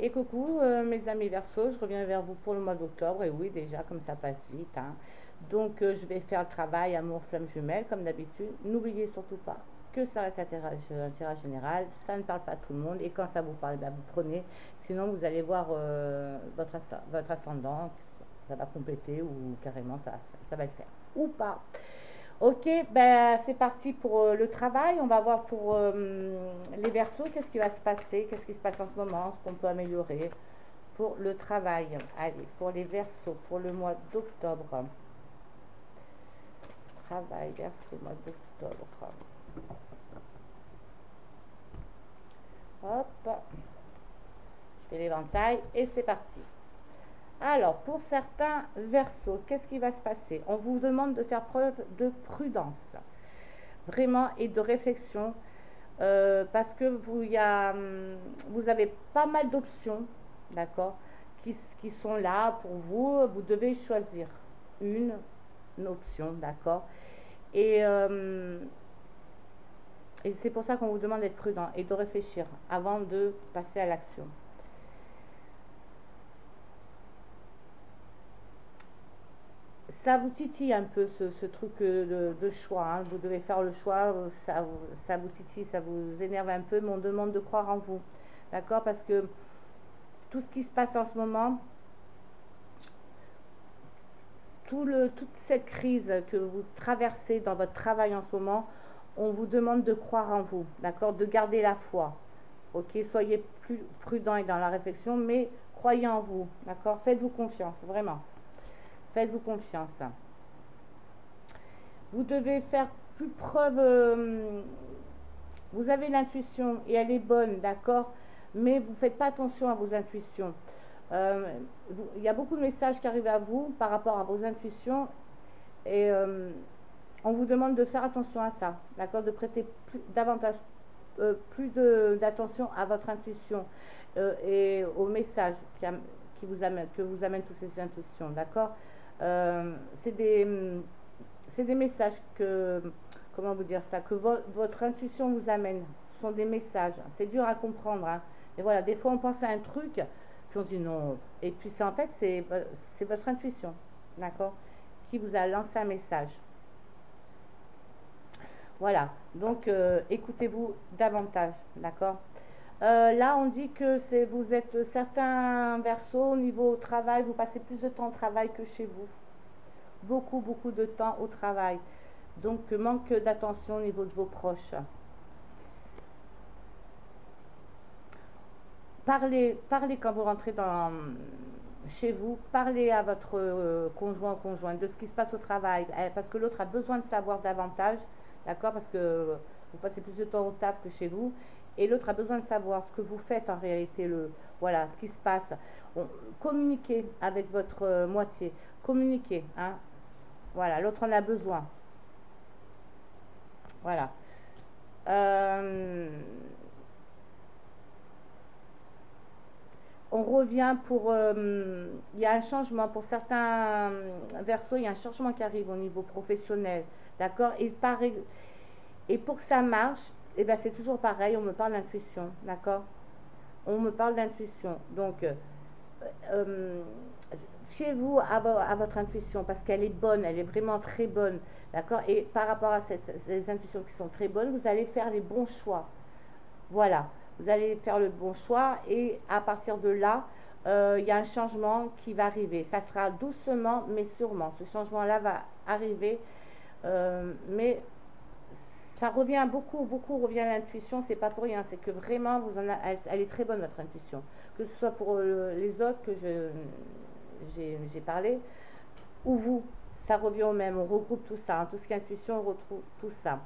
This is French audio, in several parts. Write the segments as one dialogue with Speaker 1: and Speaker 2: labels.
Speaker 1: Et coucou mes amis Verseau, je reviens vers vous pour le mois d'octobre. Et oui, déjà, comme ça passe vite, hein. Donc, je vais faire le travail amour flamme jumelle, comme d'habitude. N'oubliez surtout pas que ça reste un tirage général. Ça ne parle pas à tout le monde. Et quand ça vous parle, ben, vous prenez. Sinon, vous allez voir votre ascendant. Ça va compléter ou carrément ça va le faire. Ou pas. Ok, ben c'est parti pour le travail. On va voir pour les Verseaux, qu'est-ce qui va se passer, qu'est-ce qui se passe en ce moment, ce qu'on peut améliorer pour le travail. Allez, pour les Verseaux, pour le mois d'octobre. Travail, Verseau, mois d'octobre. Hop, je fais l'éventail et c'est parti. Alors, pour certains Verseaux, qu'est-ce qui va se passer? On vous demande de faire preuve de prudence, vraiment, et de réflexion, parce que vous avez pas mal d'options, d'accord, qui sont là pour vous. Vous devez choisir une, une option, d'accord, et, euh, et c'est pour ça qu'on vous demande d'être prudent et de réfléchir avant de passer à l'action. Ça vous titille un peu ce truc de choix, hein. Vous devez faire le choix, ça vous titille, ça vous énerve un peu, mais on demande de croire en vous, d'accord, parce que tout ce qui se passe en ce moment, toute cette crise que vous traversez dans votre travail en ce moment, on vous demande de croire en vous, d'accord, de garder la foi, ok, soyez plus prudent et dans la réflexion, mais croyez en vous, d'accord, faites-vous confiance, vraiment, faites-vous confiance. Vous devez faire plus preuve, vous avez l'intuition et elle est bonne, d'accord, mais vous ne faites pas attention à vos intuitions. Euh, il y a beaucoup de messages qui arrivent à vous par rapport à vos intuitions et on vous demande de faire attention à ça, d'accord, de prêter davantage, d'attention à votre intuition et aux messages que vous amènent toutes ces intuitions, d'accord. Euh, c'est des, c'est des messages que, comment vous dire ça, que votre intuition vous amène. Ce sont des messages. C'est dur à comprendre, hein. Mais voilà, des fois on pense à un truc, puis on se dit non. Et puis en fait, c'est votre intuition, d'accord, qui vous a lancé un message. Voilà, donc écoutez-vous davantage, d'accord. Là, on dit que vous êtes certains versos au niveau travail, vous passez plus de temps au travail que chez vous. Beaucoup, beaucoup de temps au travail. Donc, manque d'attention au niveau de vos proches. Parlez quand vous rentrez chez vous, parlez à votre conjoint ou conjointe de ce qui se passe au travail, parce que l'autre a besoin de savoir davantage, d'accord, parce que vous passez plus de temps au taf que chez vous, et l'autre a besoin de savoir ce que vous faites en réalité, voilà, ce qui se passe. Communiquez avec votre moitié, communiquez, hein, voilà, l'autre en a besoin, voilà. Euh, on revient pour... il y a un changement pour certains versos, il y a un changement qui arrive au niveau professionnel, d'accord, et pour que ça marche, et ben c'est toujours pareil, on me parle d'intuition, d'accord, on me parle d'intuition, donc euh, fiez-vous à votre intuition parce qu'elle est bonne, elle est vraiment très bonne, d'accord, et par rapport à ces intuitions qui sont très bonnes, vous allez faire les bons choix, voilà, vous allez faire le bon choix et à partir de là, il y a un changement qui va arriver. Ça sera doucement mais sûrement. Ce changement-là va arriver, mais ça revient beaucoup, beaucoup revient à l'intuition. C'est pas pour rien. C'est que vraiment, elle est très bonne votre intuition. Que ce soit pour les autres que j'ai parlé ou vous, ça revient au même. On regroupe tout ça, hein. Tout ce qui est intuition, on retrouve tout ça.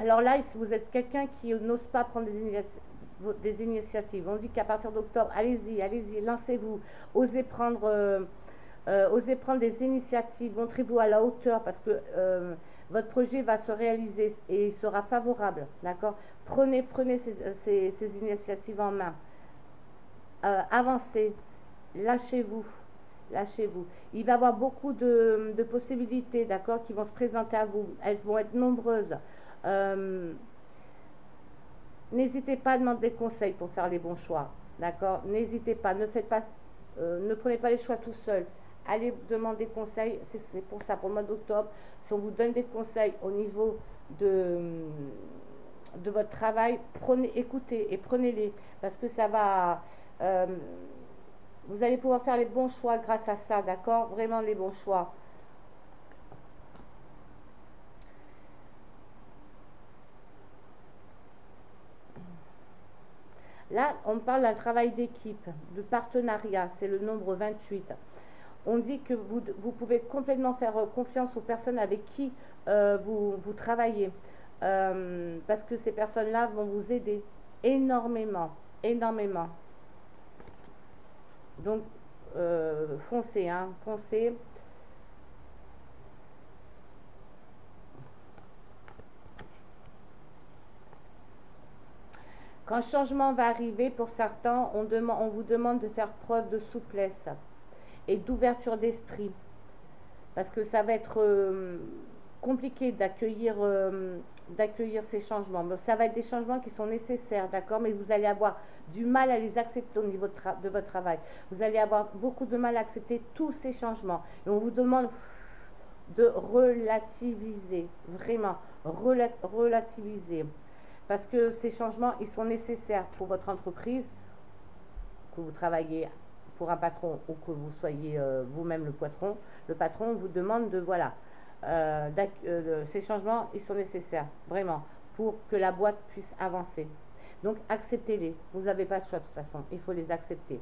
Speaker 1: Alors là, si vous êtes quelqu'un qui n'ose pas prendre des initiatives, on dit qu'à partir d'octobre, allez-y, allez-y, lancez-vous, osez prendre des initiatives, montrez-vous à la hauteur parce que votre projet va se réaliser et il sera favorable, d'accord. Prenez ces initiatives en main, avancez, lâchez-vous, lâchez-vous. Il va y avoir beaucoup de possibilités, d'accord, qui vont se présenter à vous. Elles vont être nombreuses. Euh, n'hésitez pas à demander des conseils pour faire les bons choix. D'accord? N'hésitez pas, ne faites pas, ne prenez pas les choix tout seul. Allez demander conseil, c'est pour ça, pour le mois d'octobre. Si on vous donne des conseils au niveau de votre travail, écoutez et prenez-les. Parce que ça va, vous allez pouvoir faire les bons choix grâce à ça, d'accord? Vraiment les bons choix. Là, on parle d'un travail d'équipe, de partenariat, c'est le nombre 28. On dit que vous pouvez complètement faire confiance aux personnes avec qui vous travaillez. Parce que ces personnes-là vont vous aider énormément, énormément. Donc, foncez, hein, foncez. Quand le changement va arriver, pour certains, on vous demande de faire preuve de souplesse et d'ouverture d'esprit. Parce que ça va être compliqué d'accueillir ces changements. Mais ça va être des changements qui sont nécessaires, d'accord? Mais vous allez avoir du mal à les accepter au niveau de votre travail. Vous allez avoir beaucoup de mal à accepter tous ces changements. Et on vous demande de relativiser, vraiment, relativiser. Parce que ces changements, ils sont nécessaires pour votre entreprise, que vous travaillez pour un patron ou que vous soyez vous-même le patron. Le patron vous demande de, voilà, ces changements, ils sont nécessaires, vraiment, pour que la boîte puisse avancer. Donc, acceptez-les. Vous n'avez pas de choix de toute façon. Il faut les accepter.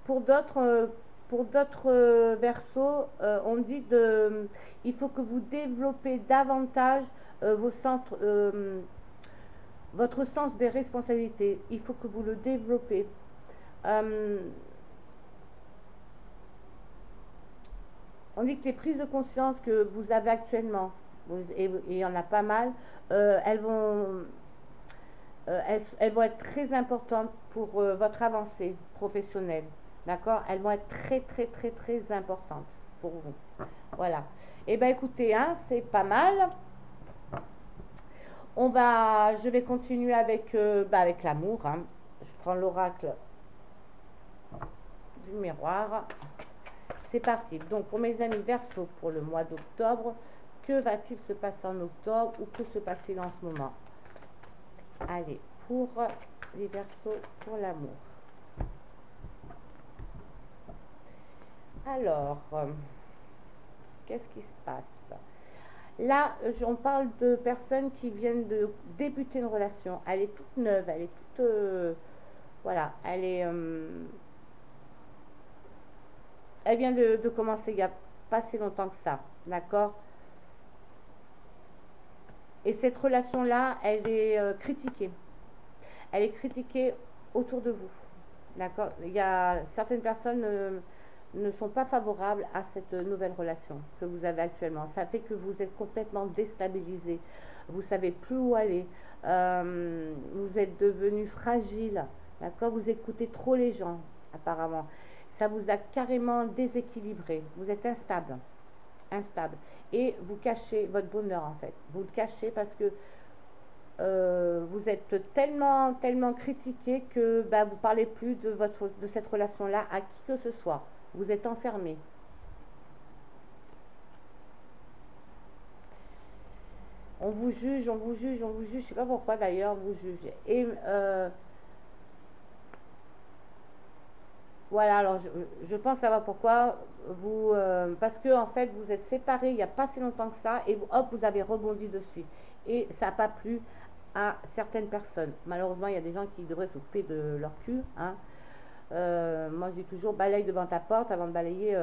Speaker 1: Pour d'autres versos, on dit il faut que vous développez davantage votre sens des responsabilités. Il faut que vous le développez. On dit que les prises de conscience que vous avez actuellement, et il y en a pas mal, elles vont être très importantes pour votre avancée professionnelle. D'accord? Elles vont être très, très, très, très importantes pour vous. Voilà. Et bien, écoutez, hein, c'est pas mal. Je vais continuer avec l'amour. Hein. Je prends l'oracle du miroir. C'est parti. Donc, pour mes amis Verseau, pour le mois d'octobre, que va-t-il se passer en octobre ou que se passe-t-il en ce moment? Allez, pour les Verseaux, pour l'amour. Alors, qu'est-ce qui se passe? Là, on parle de personnes qui viennent de débuter une relation. Elle est toute neuve, elle est toute... voilà, elle vient de commencer il n'y a pas si longtemps que ça, d'accord? Et cette relation-là, elle est critiquée. Elle est critiquée autour de vous, d'accord? Il y a certaines personnes... ne sont pas favorables à cette nouvelle relation que vous avez actuellement. Ça fait que vous êtes complètement déstabilisé. Vous savez plus où aller. Vous êtes devenu fragile. D'accord? Vous écoutez trop les gens, apparemment. Ça vous a carrément déséquilibré. Vous êtes instable. Instable. Et vous cachez votre bonheur, en fait. Vous le cachez parce que vous êtes tellement, tellement critiqué que vous ne parlez plus de cette relation-là à qui que ce soit. Vous êtes enfermé. On vous juge, on vous juge, on vous juge. Je ne sais pas pourquoi d'ailleurs vous jugez. Et voilà, alors je pense savoir pourquoi vous... parce que en fait, vous êtes séparés il n'y a pas si longtemps que ça et hop, vous avez rebondi dessus. Et ça n'a pas plu à certaines personnes. Malheureusement, il y a des gens qui devraient s'occuper de leur cul, hein. Moi, je dis toujours balaye devant ta porte avant de balayer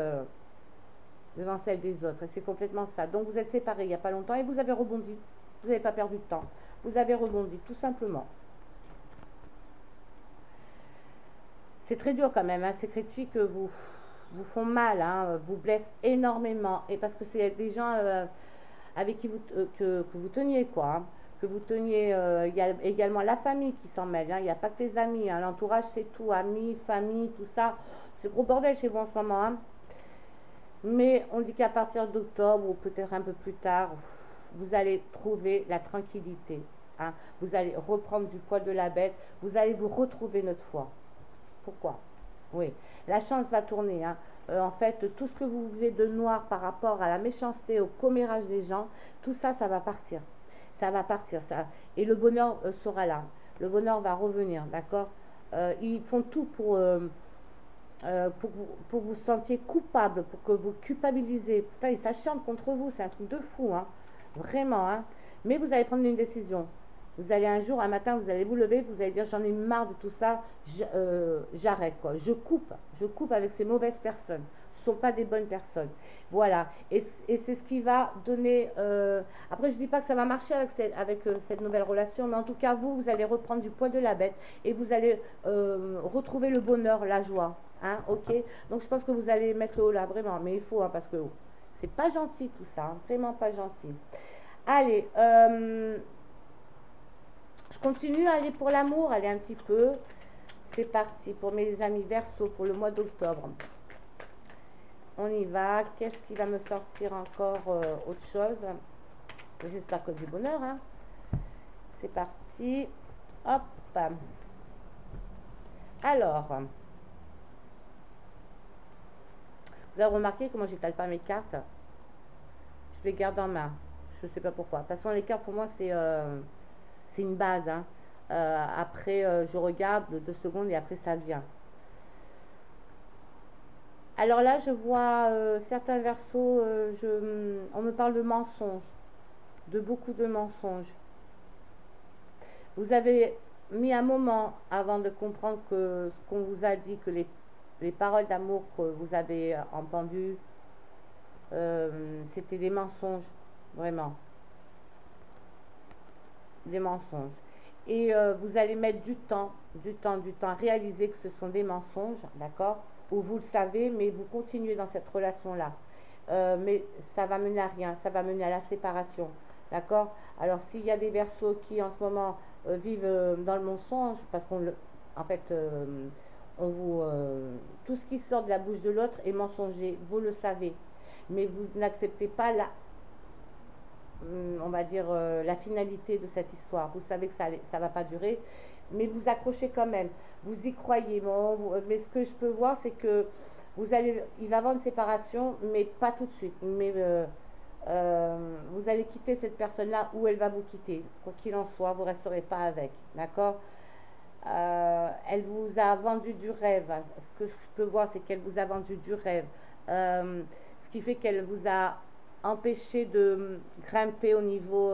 Speaker 1: devant celle des autres. Et c'est complètement ça. Donc, vous êtes séparés il n'y a pas longtemps et vous avez rebondi. Vous n'avez pas perdu de temps. Vous avez rebondi, tout simplement. C'est très dur quand même. Hein. Ces critiques vous font mal, hein, vous blessent énormément. Et parce que c'est des gens avec qui que vous teniez, quoi. Hein. Que vous teniez, il y a également la famille qui s'en mêle, hein. Il n'y a pas que les amis, hein. L'entourage c'est tout, amis, famille, tout ça, c'est gros bordel chez vous en ce moment, hein. Mais on dit qu'à partir d'octobre ou peut-être un peu plus tard, vous allez trouver la tranquillité. Hein. Vous allez reprendre du poil de la bête. Vous allez vous retrouver notre foi. Pourquoi? Oui, la chance va tourner. Hein. En fait, tout ce que vous vivez de noir par rapport à la méchanceté, au commérage des gens, tout ça, ça va partir. Ça va partir. Ça. Et le bonheur sera là. Le bonheur va revenir, d'accord? Ils font tout pour que vous sentiez coupable, pour que vous culpabilisez. Putain, ils s'acharnent contre vous, c'est un truc de fou, hein. Vraiment, hein. Mais vous allez prendre une décision. Vous allez un jour, un matin, vous allez vous lever, vous allez dire j'en ai marre de tout ça, j'arrête quoi. Je coupe avec ces mauvaises personnes. Ce ne sont pas des bonnes personnes. Voilà. Et c'est ce qui va donner. Après, je ne dis pas que ça va marcher avec cette nouvelle relation, mais en tout cas, vous allez reprendre du poil de la bête et vous allez retrouver le bonheur, la joie. Hein, ok. Donc, je pense que vous allez mettre le haut là, vraiment. Mais il faut, hein, parce que c'est pas gentil tout ça. Hein, vraiment pas gentil. Allez. Je continue à aller pour l'amour, aller un petit peu. C'est parti pour mes amis Verseau pour le mois d'octobre. On y va. Qu'est-ce qui va me sortir encore autre chose? J'espère que du bonheur. Hein. C'est parti. Hop. Alors, vous avez remarqué comment j'étale pas mes cartes? Je les garde en main. Je ne sais pas pourquoi. De toute façon, les cartes pour moi, c'est une base. Hein. Après, je regarde 2 secondes et après, ça vient. Alors là, je vois certains versos, on me parle de mensonges, de beaucoup de mensonges. Vous avez mis un moment avant de comprendre que ce qu'on vous a dit, que les paroles d'amour que vous avez entendues, c'était des mensonges, vraiment. Des mensonges. Et vous allez mettre du temps à réaliser que ce sont des mensonges, d'accord? Ou vous le savez, mais vous continuez dans cette relation-là. Mais ça va mener à rien, ça va mener à la séparation, d'accord? Alors, s'il y a des Verseaux qui, en ce moment, vivent dans le mensonge, parce en fait, on vous, tout ce qui sort de la bouche de l'autre est mensonger, vous le savez. Mais vous n'acceptez pas on va dire, la finalité de cette histoire. Vous savez que ça ne va pas durer, mais vous accrochez quand même. Vous y croyez. Mais ce que je peux voir, c'est que il va y avoir une séparation, mais pas tout de suite. Mais vous allez quitter cette personne-là ou elle va vous quitter. Quoi qu'il en soit, vous ne resterez pas avec. D'accord? Elle vous a vendu du rêve. Ce que je peux voir, c'est qu'elle vous a vendu du rêve. Ce qui fait qu'elle vous a empêcher de grimper au niveau,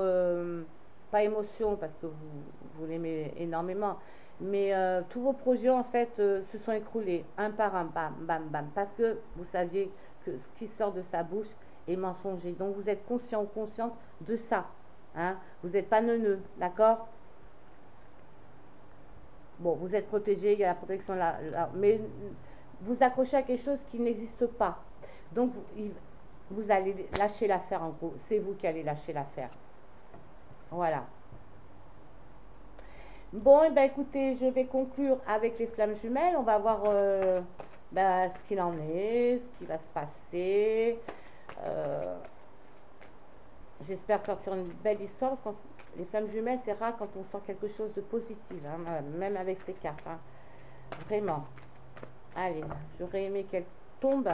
Speaker 1: pas émotion, parce que vous l'aimez énormément, mais tous vos projets, en fait, se sont écroulés, un par un, bam, bam, bam, parce que vous saviez que ce qui sort de sa bouche est mensonger. Donc, vous êtes conscient ou consciente de ça. Hein? Vous n'êtes pas neuneux, d'accord? Bon, vous êtes protégé, il y a la protection là, mais vous accrochez à quelque chose qui n'existe pas. Donc, vous allez lâcher l'affaire, en gros. C'est vous qui allez lâcher l'affaire. Voilà. Bon, et ben écoutez, je vais conclure avec les flammes jumelles. On va voir ce qu'il en est, ce qui va se passer. J'espère sortir une belle histoire. Parce que les flammes jumelles, c'est rare quand on sort quelque chose de positif, hein, même avec ces cartes. Hein. Vraiment. Allez, j'aurais aimé qu'elle tombe.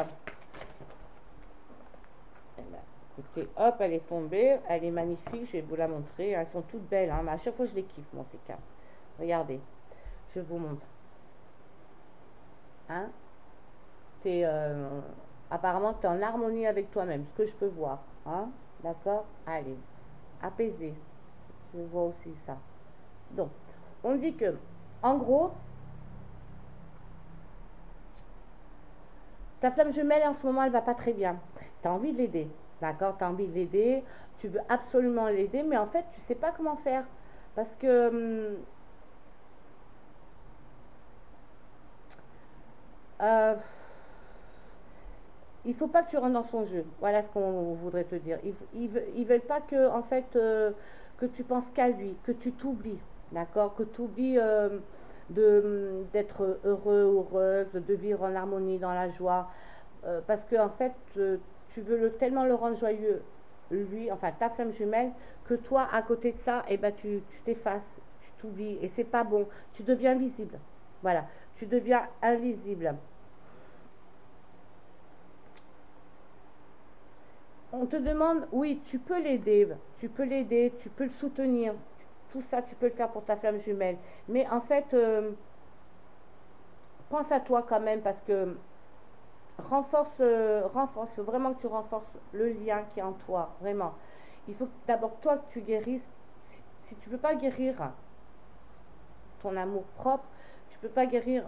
Speaker 1: Écoutez, hop, elle est tombée, elle est magnifique, je vais vous la montrer, elles sont toutes belles, hein, mais à chaque fois je les kiffe, moi, ces cartes. Regardez, je vous montre. Hein? Apparemment, tu es en harmonie avec toi-même, ce que je peux voir. Hein? D'accord? Allez, apaisé. Je vois aussi ça. Donc, on dit que, en gros, ta flamme jumelle, en ce moment, elle va pas très bien. Tu as envie de l'aider. D'accord, tu as envie de l'aider, tu veux absolument l'aider, mais en fait, tu sais pas comment faire. Parce que il faut pas que tu rentres dans son jeu. Voilà ce qu'on voudrait te dire. Ils veulent pas que, en fait, que tu penses qu'à lui, que tu t'oublies. D'accord, que tu oublies d'être heureux, heureuse, de vivre en harmonie, dans la joie. parce que en fait, tu veux tellement le rendre joyeux, lui, enfin ta flamme jumelle, que toi, à côté de ça, eh ben, tu t'effaces, tu t'oublies, et c'est pas bon. Tu deviens invisible. Voilà, tu deviens invisible. On te demande, oui, tu peux l'aider, tu peux le soutenir. Tout ça, tu peux le faire pour ta flamme jumelle. Mais en fait, pense à toi quand même parce que renforce, il faut vraiment que tu renforces le lien qui est en toi, vraiment. Il faut d'abord toi que tu guérisses. Si tu ne peux pas guérir ton amour propre, tu ne peux pas guérir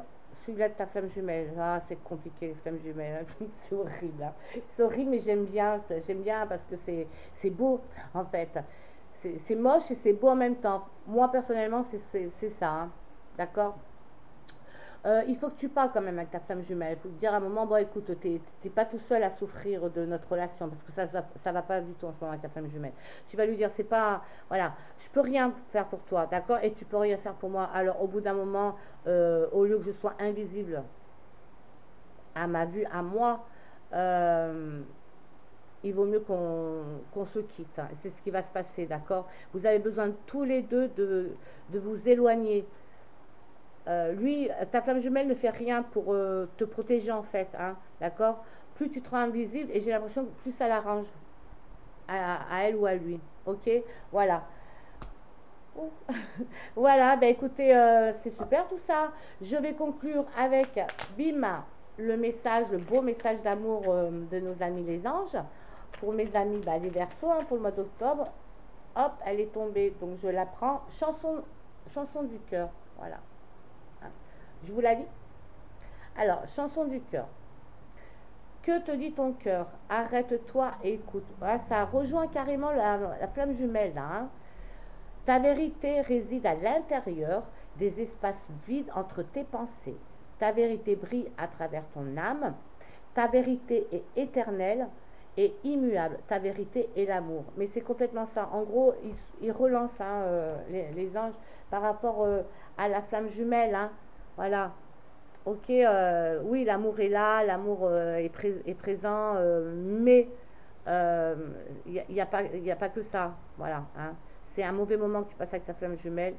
Speaker 1: celui-là de ta flamme jumelle. Ah, c'est compliqué les flammes jumelles, c'est horrible. Hein. C'est horrible, mais j'aime bien parce que c'est beau en fait. C'est moche et c'est beau en même temps. Moi personnellement, c'est ça. Hein. D'accord. Il faut que tu parles quand même avec ta femme jumelle. Il faut te dire à un moment, bon écoute, t'es pas tout seul à souffrir de notre relation parce que ça va pas du tout en ce moment avec ta femme jumelle. Tu vas lui dire, c'est pas, voilà, je peux rien faire pour toi, d'accord, et tu peux rien faire pour moi. Alors au bout d'un moment, au lieu que je sois invisible à ma vue, à moi, euh, il vaut mieux qu'on se quitte. Hein. C'est ce qui va se passer, d'accord. Vous avez besoin tous les deux de vous éloigner. Lui, ta flamme jumelle ne fait rien pour te protéger en fait, hein, d'accord. Plus tu te rends invisible et j'ai l'impression que plus ça l'arrange à elle ou à lui, ok. Voilà. Oh. Voilà, ben écoutez, c'est super tout ça. Je vais conclure avec bim le message, le beau message d'amour de nos amis les anges. Pour mes amis, bah, les Verseaux, hein, pour le mois d'octobre. Hop, elle est tombée, donc je la prends. Chanson du cœur, voilà. Hein. Je vous la lis. Alors, chanson du cœur. Que te dit ton cœur? Arrête-toi et écoute. Voilà, ça rejoint carrément la flamme jumelle, là, hein. Ta vérité réside à l'intérieur des espaces vides entre tes pensées. Ta vérité brille à travers ton âme. Ta vérité est éternelle et immuable. Ta vérité est l'amour. Mais c'est complètement ça. En gros, ils relancent hein, les anges par rapport à la flamme jumelle. Hein. Voilà. Ok, oui, l'amour est là, l'amour est présent, mais il n'y a, y a pas que ça. Voilà. Hein. C'est un mauvais moment que tu passes avec ta flamme jumelle.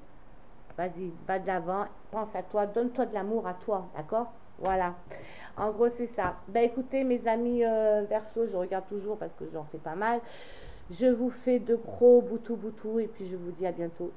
Speaker 1: Vas-y, va de l'avant, pense à toi, donne-toi de l'amour à toi, d'accord. Voilà. En gros, c'est ça. Ben écoutez, mes amis Verseau, je regarde toujours parce que j'en fais pas mal. Je vous fais de gros boutous et puis je vous dis à bientôt.